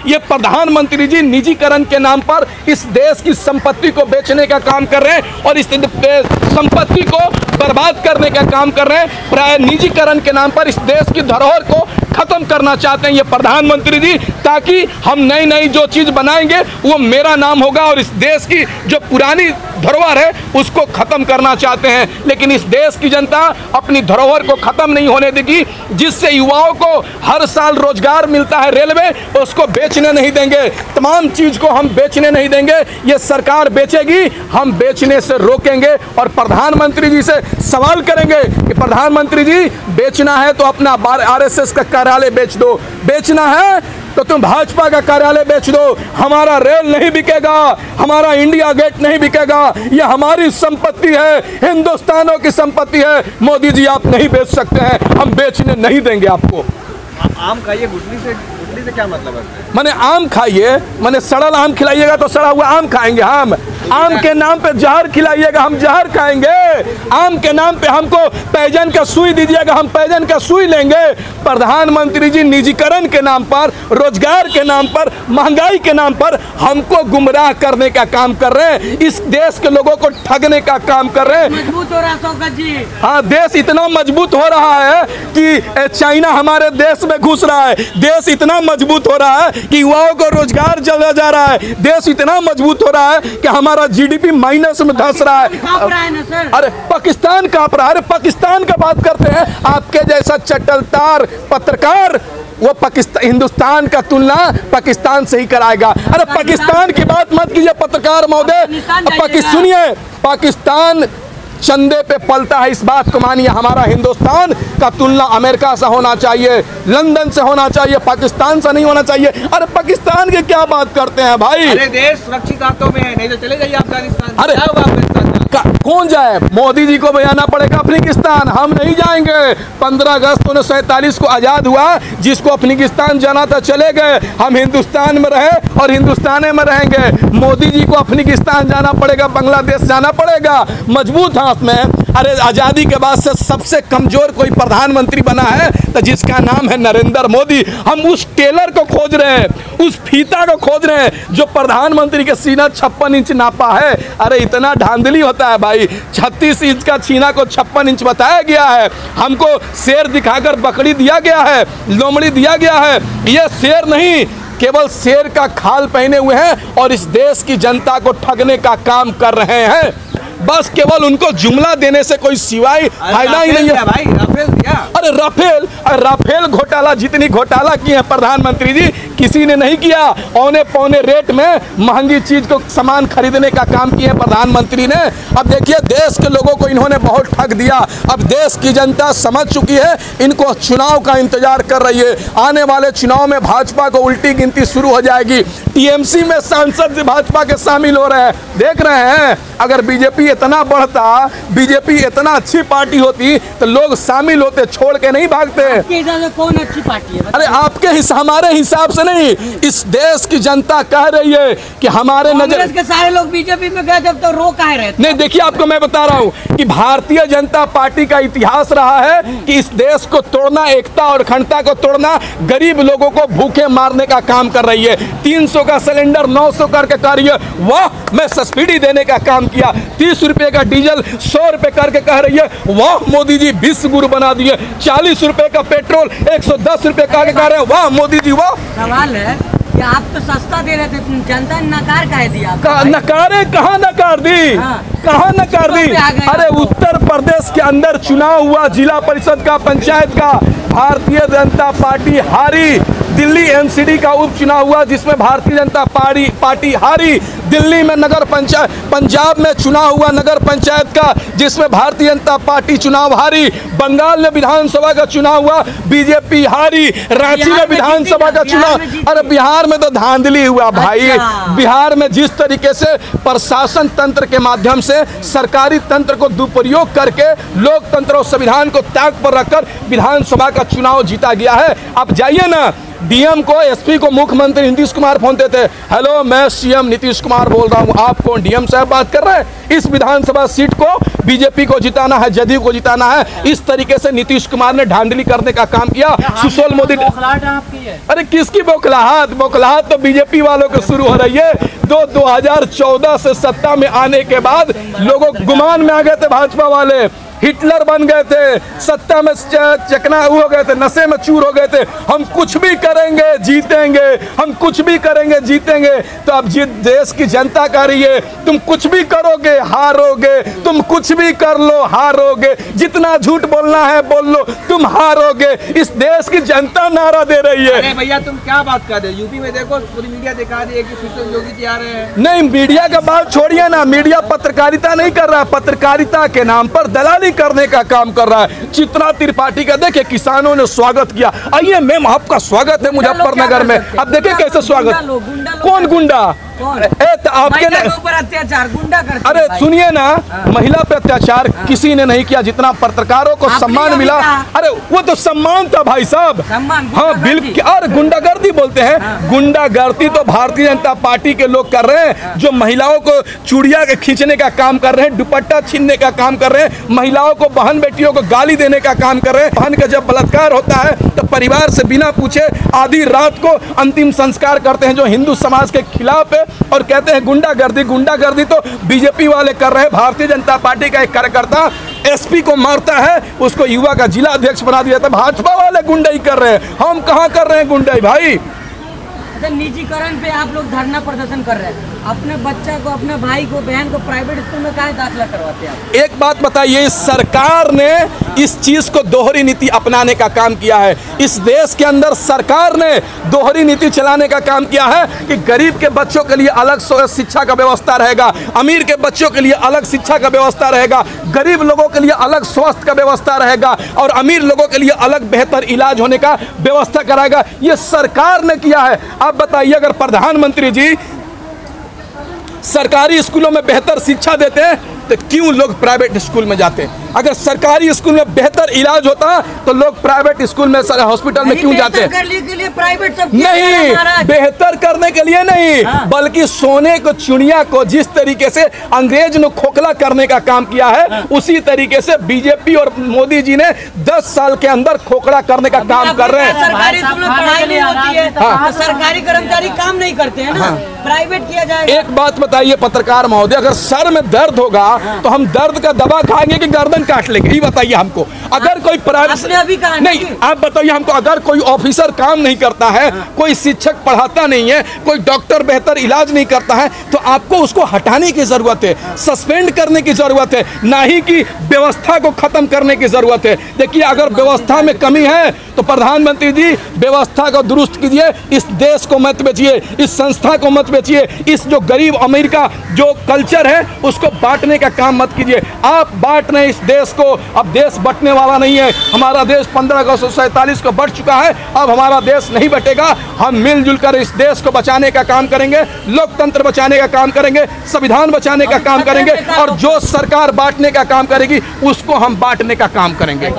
ये प्रधानमंत्री जी निजीकरण के नाम पर इस देश की संपत्ति को बेचने का काम कर रहे हैं और इस संपत्ति को बर्बाद करने का काम कर रहे हैं। प्राय निजीकरण के नाम पर इस देश की धरोहर को खत्म करना चाहते हैं ये प्रधानमंत्री जी, ताकि हम नई नई जो चीज बनाएंगे वो मेरा नाम होगा और इस देश की जो पुरानी धरोहर है उसको खत्म करना चाहते हैं। लेकिन इस देश की जनता अपनी धरोहर को खत्म नहीं होने देगी। जिससे युवाओं को हर साल रोजगार मिलता है रेलवे, उसको बेचने नहीं देंगे। तमाम चीज को हम बेचने नहीं देंगे। ये सरकार बेचेगी, हम बेचने से रोकेंगे और प्रधानमंत्री जी से सवाल करेंगे कि प्रधानमंत्री जी बेचना है तो अपना आरएसएस का कार्यालय बेच दो, बेचना है तो तुम भाजपा का कार्यालय बेच दो। हमारा रेल नहीं बिकेगा, हमारा इंडिया गेट नहीं बिकेगा, ये हमारी संपत्ति है, हिंदुस्तानों की संपत्ति है। मोदी जी आप नहीं बेच सकते हैं, हम बेचने नहीं देंगे आपको। आम खाइए, गुठली से क्या मतलब है? माने आम खाइए, माने सड़ल आम खिलाइएगा तो सड़ा हुआ आम खाएंगे हम। आम के नाम पे जहर खिलाइएगा, हम जहर खाएंगे। आम के नाम पे हमको पैजन का सुई दीजिएगा, हम पैजन का सुई लेंगे। प्रधानमंत्री जी निजीकरण के नाम पर, रोजगार के नाम पर, महंगाई के नाम पर हमको गुमराह करने का काम कर रहे हैं। इस देश के लोगों को ठगने का काम कर रहे हैं। मजबूत हो रहा शौकत जी। हाँ, देश इतना मजबूत हो रहा है कि चाइना हमारे देश में घुस रहा है। देश इतना मजबूत हो रहा है कि युवाओं को रोजगार चला जा रहा है। देश इतना मजबूत हो रहा है कि हमारा जीडीपी माइनस में धंस रहा है। अरे पाकिस्तान कांप रहा है। अरे पाकिस्तान का बात करते हैं, आपके जैसा चटलतार पत्रकार वो पाकिस्तान, हिंदुस्तान का तुलना पाकिस्तान से ही कराएगा। अरे पाकिस्तान की बात मत कीजिए पत्रकार महोदय। सुनिए, पाकिस्तान चंदे पे पलता है, इस बात को मानिए। हमारा हिंदुस्तान का तुलना अमेरिका से होना चाहिए, लंदन से होना चाहिए, पाकिस्तान से नहीं होना चाहिए। अरे पाकिस्तान की क्या बात करते हैं भाई? अरे देश सुरक्षित हाथों में है, नहीं तो चले जाइए अफगानिस्तान। अरे कौन जाए? मोदी जी को बयाना पड़ेगा अफगानिस्तान, हम नहीं जाएंगे। 15 अगस्त 1947 को आज़ाद हुआ, जिसको अफगानिस्तान जाना था चले गए। हम हिंदुस्तान में रहे और हिंदुस्तान में रहेंगे। मोदी जी को अफगानिस्तान जाना पड़ेगा, बांग्लादेश जाना पड़ेगा, मजबूत हाथ में। अरे आज़ादी के बाद से सबसे कमजोर कोई प्रधानमंत्री बना है तो जिसका नाम है नरेंद्र मोदी। हम उस टेलर को खोज रहे हैं, उस फीता को खोज रहे हैं जो प्रधानमंत्री के सीना 56 इंच नापा है। अरे इतना धांधली होता है भाई। 36 इंच का सीना को 56 इंच बताया गया है। हमको शेर दिखाकर बकरी दिया गया है, लोमड़ी दिया गया है। ये शेर नहीं, केवल शेर का खाल पहने हुए हैं और इस देश की जनता को ठगने का काम कर रहे हैं। बस केवल उनको जुमला देने से कोई सिवाय फायदा ही नहीं है भाई। राफेल दिया। अरे राफेल घोटाला, जितनी घोटाला किए हैं प्रधानमंत्री जी, किसी ने नहीं किया। औने पौने रेट में महंगी चीज को सामान खरीदने का काम किए हैं प्रधानमंत्री ने। अब देखिए, देश के लोगों को इन्होंने बहुत ठग दिया। अब देश की जनता समझ चुकी है, इनको चुनाव का इंतजार कर रही है। आने वाले चुनाव में भाजपा को उल्टी गिनती शुरू हो जाएगी। टीएमसी में सांसद भाजपा के शामिल हो रहे हैं, देख रहे हैं। अगर बीजेपी इतना बढ़ता, बीजेपी इतना अच्छी पार्टी होती तो लोग शामिल होते, छोड़ के नहीं भागते। कौन अच्छी पार्टी है? अरे आपके हमारे हिसाब से नहीं, इस देश की जनता कह रही है कि हमारे नजर के सारे लोग बीजेपी में गए जब तो रो काहे रहे? नहीं, देखिए आपको मैं बता रहा हूं कि भारतीय जनता पार्टी का इतिहास रहा है कि इस देश को तोड़ना, एकता और अखंडता को तोड़ना, गरीब लोगों को भूखे मारने का काम कर रही है। 300 का सिलेंडर 900 करके कार्य, वाह मैं सब्सिडी देने का काम किया। 30 रुपए का डीजल 100 रुपए करके कह रही है, वाह मोदी जी विश्व गुरु बना दिए। 40 रुपए का पेट्रोल 110 रुपए का कह रहे हैं, वाह मोदी जी वाह। सवाल है कि आप तो सस्ता दे रहे थे, जनता ने नकार काहे दिया? नकारे कहाँ नकार दी? कहाँ नकार दी? अरे उत्तर प्रदेश के अंदर चुनाव हुआ, जिला परिषद का, पंचायत का, भारतीय जनता पार्टी हारी। दिल्ली एमसीडी का उपचुनाव हुआ जिसमें भारतीय जनता पार्टी हारी। दिल्ली में नगर पंचायत, पंजाब में चुनाव हुआ नगर पंचायत का जिसमें भारतीय जनता पार्टी चुनाव हारी। बंगाल में विधानसभा का चुनाव हुआ, बीजेपी हारी। रांची में विधानसभा का चुनाव, अरे बिहार में तो धांधली हुआ भाई। बिहार में जिस तरीके से प्रशासन तंत्र के माध्यम से सरकारी तंत्र को दुरुपयोग करके लोकतंत्र और संविधान को ताक पर रखकर विधानसभा का चुनाव जीता गया है। आप जाइए ना, डीएम को, एसपी को मुख्यमंत्री नीतीश कुमार फोन देते, हेलो मैं सीएम नीतीश कुमार बोल रहा हूं, आप कौन? डीएम साहब बात कर रहे हैं। इस विधानसभा सीट को बीजेपी को जिताना है, जदयू को जिताना है। इस तरीके से नीतीश कुमार ने धांधली करने का काम किया। सुशील मोदी, अरे किसकी बौखलाहट? बौखलाहट तो बीजेपी वालों को शुरू हो रही है। 2014 से सत्ता में आने के बाद लोगों गुमान में आ गए थे भाजपा वाले, हिटलर बन गए थे, सत्ता में चकना हो गए थे, नशे में चूर हो गए थे। हम कुछ भी करेंगे जीतेंगे, हम कुछ भी करेंगे जीतेंगे। तो अब जिस देश की जनता कह रही है तुम कुछ भी करोगे हारोगे, तुम कुछ भी कर लो हारोगे, जितना झूठ बोलना है बोल लो तुम हारोगे। इस देश की जनता नारा दे रही है। अरे भैया तुम क्या बात कर रहे हो? यूपी में देखो पूरी मीडिया दिखा रही है कि फिर से योगी जी आ रहे हैं। नहीं, मीडिया का बात छोड़िए ना, मीडिया पत्रकारिता नहीं कर रहा है, पत्रकारिता के नाम पर दलाली करने का काम कर रहा है। चित्रा त्रिपाठी का देखिए किसानों ने स्वागत किया। आइए मैम, आपका स्वागत है मुजफ्फरनगर में। अब देखिए कैसे स्वागत। कौन गुंडा? तो आपके ऊपर अत्याचार गुंडा करते। अरे सुनिए ना, महिला पे अत्याचार किसी ने नहीं किया। जितना पत्रकारों को सम्मान मिला, अरे वो तो सम्मान था भाई साहब। हाँ बिल्कुल। और गुंडागर्दी बोलते हैं, गुंडागर्दी तो भारतीय जनता पार्टी के लोग कर रहे हैं, जो महिलाओं को चूड़िया के खींचने का काम कर रहे हैं, दुपट्टा छीनने का काम कर रहे हैं, महिलाओं को, बहन बेटियों को गाली देने का काम कर रहे हैं। बहन का जब बलात्कार होता है तो परिवार से बिना पूछे आधी रात को अंतिम संस्कार करते हैं, जो हिंदू समाज के खिलाफ है, और कहते हैं गुंडागर्दी। गुंडागर्दी तो बीजेपी वाले कर रहे हैं। भारतीय जनता पार्टी का एक कार्यकर्ता एसपी को मारता है, उसको युवा का जिला अध्यक्ष बना दिया था। भाजपा वाले गुंडाई कर रहे हैं, हम कहाँ कर रहे हैं गुंडाई भाई? निजीकरण पे आप लोग धरना प्रदर्शन कर रहे हैं, अपने बच्चा को, अपने भाई को, बहन को प्राइवेट स्कूल में काहे दाखिला करवाते हैं आप? एक बात बताइए, सरकार ने इस चीज को दोहरी नीति अपनाने का काम किया है। इस देश के अंदर सरकार ने दोहरी नीति चलाने का काम किया है कि गरीब के बच्चों के लिए अलग शिक्षा का व्यवस्था रहेगा, अमीर के बच्चों के लिए अलग शिक्षा का व्यवस्था रहेगा, गरीब लोगों के लिए अलग स्वास्थ्य का व्यवस्था रहेगा, और अमीर लोगों के लिए अलग बेहतर इलाज होने का व्यवस्था कराएगा। ये सरकार ने किया है। आप बताइए, अगर प्रधानमंत्री जी सरकारी स्कूलों में बेहतर शिक्षा देते हैं तो क्यों लोग प्राइवेट स्कूल में जाते हैं? अगर सरकारी स्कूल में बेहतर इलाज होता तो लोग प्राइवेट स्कूल में, हॉस्पिटल में क्यों जाते? करने के लिए प्राइवेट सब नहीं, बेहतर करने के लिए नहीं, बल्कि सोने को, चिड़िया को जिस तरीके से अंग्रेज ने खोखला करने का काम किया है, उसी तरीके से बीजेपी और मोदी जी ने 10 साल के अंदर खोखला करने का काम कर रहे हैं। सरकारी स्कूल में पढ़ाई नहीं होती है, सरकारी कर्मचारी काम नहीं करते हैं ना, प्राइवेट किया जाएगा। एक बात बताइए पत्रकार महोदय, अगर सर में दर्द होगा तो हम दर्द का दवा खाएंगे कि गर्दन काट लेंगे? ये बताइए हमको। अगर कोई प्राइवेट नहीं, आप बताइए हमको, अगर कोई ऑफिसर काम नहीं करता है, कोई शिक्षक पढ़ाता नहीं है, कोई डॉक्टर बेहतर इलाज नहीं करता है, तो आपको उसको हटाने की जरूरत है, सस्पेंड करने की जरूरत है, ना ही कि व्यवस्था को खत्म करने की जरूरत है। देखिए, अगर व्यवस्था में कमी है तो प्रधानमंत्री जी व्यवस्था को दुरुस्त कीजिए, इस देश को मत बेचिए, इस संस्था को मत बेचिए, इस जो गरीब अमीर का जो कल्चर है उसको बांटने का काम मत कीजिए। आप बांट रहे इस देश को। अब देश बंटने वाला नहीं है। हमारा देश 15 अगस्त 1947 को बढ़ चुका है, अब हमारा देश नहीं बटेगा। हम मिलजुल कर इस देश को बचाने का काम करेंगे, लोकतंत्र बचाने का काम करेंगे, संविधान बचाने का काम करेंगे, और जो सरकार बांटने का काम करेगी उसको हम बांटने का काम करेंगे।